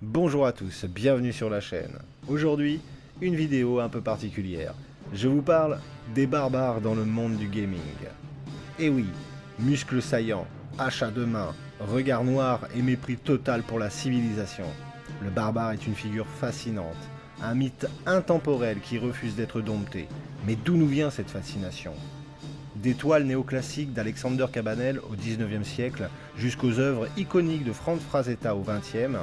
Bonjour à tous, bienvenue sur la chaîne. Aujourd'hui, une vidéo un peu particulière. Je vous parle des barbares dans le monde du gaming. Et oui, muscles saillants, hache à deux mains, regard noir et mépris total pour la civilisation. Le barbare est une figure fascinante, un mythe intemporel qui refuse d'être dompté. Mais d'où nous vient cette fascination ? Des toiles néoclassiques d'Alexander Cabanel au XIXe siècle jusqu'aux œuvres iconiques de Franz Frazetta au XXe,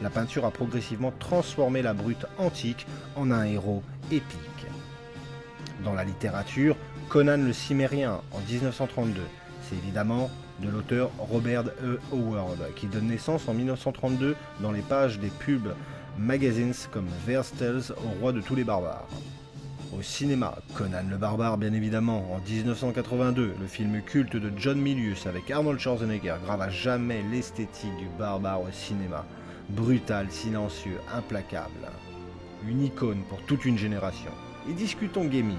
la peinture a progressivement transformé la brute antique en un héros épique. Dans la littérature, Conan le Cimmérien en 1932, c'est évidemment de l'auteur Robert E. Howard qui donne naissance en 1932 dans les pages des pubs magazines comme Verstels au roi de tous les barbares. Au cinéma, Conan le Barbare bien évidemment, en 1982, le film culte de John Milius avec Arnold Schwarzenegger grave à jamais l'esthétique du barbare au cinéma. Brutal, silencieux, implacable. Une icône pour toute une génération. Et discutons gaming.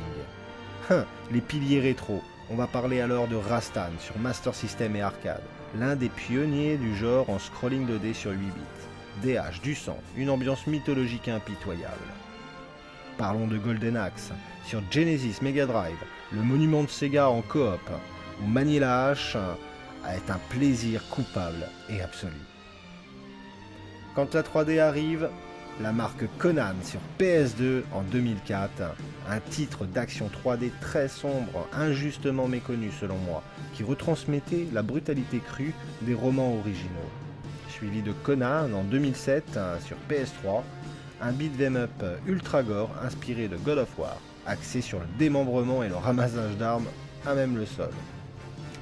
Les piliers rétro. On va parler alors de Rastan sur Master System et arcade, l'un des pionniers du genre en scrolling 2D sur 8 bits. Des haches, du sang, une ambiance mythologique impitoyable. Parlons de Golden Axe, sur Genesis Mega Drive, le monument de Sega en coop, où manier la hache est un plaisir coupable et absolu. Quand la 3D arrive, la marque Conan sur PS2 en 2004, un titre d'action 3D très sombre, injustement méconnu selon moi, qui retransmettait la brutalité crue des romans originaux. Suivi de Conan en 2007 sur PS3, un beat'em up ultra gore inspiré de God of War, axé sur le démembrement et le ramassage d'armes à même le sol.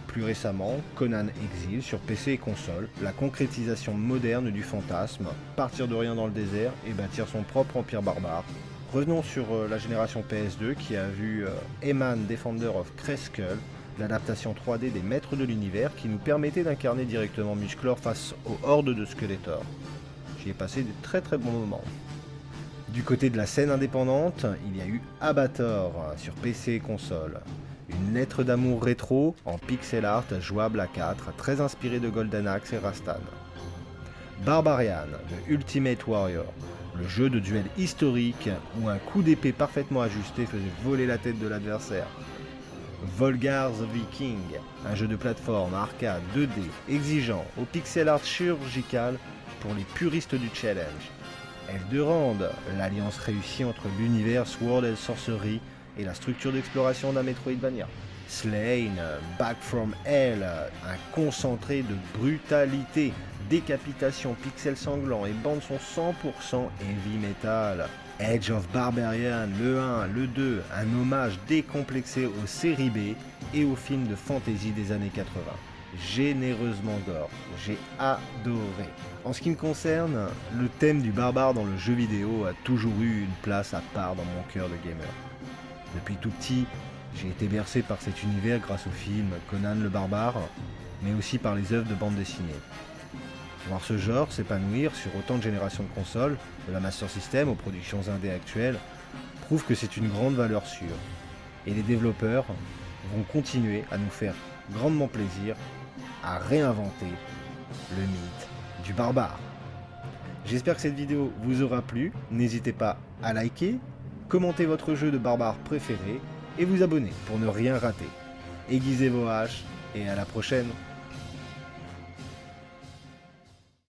Plus récemment, Conan Exile sur PC et console, la concrétisation moderne du fantasme, partir de rien dans le désert et bâtir son propre empire barbare. Revenons sur la génération PS2 qui a vu Eman Defender of Grayskull, l'adaptation 3D des maîtres de l'univers qui nous permettait d'incarner directement Musclor face aux hordes de Skeletor. J'y ai passé de très bons moments. Du côté de la scène indépendante, il y a eu Abator sur PC et console. Une lettre d'amour rétro en pixel art jouable à 4, très inspiré de Golden Axe et Rastan. Barbarian de Ultimate Warrior, le jeu de duel historique où un coup d'épée parfaitement ajusté faisait voler la tête de l'adversaire. Volgar the Viking, un jeu de plateforme arcade 2D exigeant au pixel art chirurgical pour les puristes du challenge. Eldurand, l'alliance réussie entre l'univers Sword and Sorcery et la structure d'exploration d'un Metroidvania. Slain, Back from Hell, un concentré de brutalité, décapitation, pixels sanglants et bandes son 100% heavy metal. Age of Barbarian, le 1, le 2, un hommage décomplexé aux séries B et aux films de fantasy des années 80. Généreusement gore, j'ai adoré. En ce qui me concerne, le thème du barbare dans le jeu vidéo a toujours eu une place à part dans mon cœur de gamer. Depuis tout petit, j'ai été bercé par cet univers grâce au film Conan le Barbare, mais aussi par les œuvres de bande dessinée. Voir ce genre s'épanouir sur autant de générations de consoles, de la Master System aux productions indé actuelles, prouve que c'est une grande valeur sûre. Et les développeurs vont continuer à nous faire grandement plaisir à réinventer le mythe du barbare. J'espère que cette vidéo vous aura plu, n'hésitez pas à liker, commenter votre jeu de barbare préféré et vous abonner pour ne rien rater. Aiguisez vos haches et à la prochaine.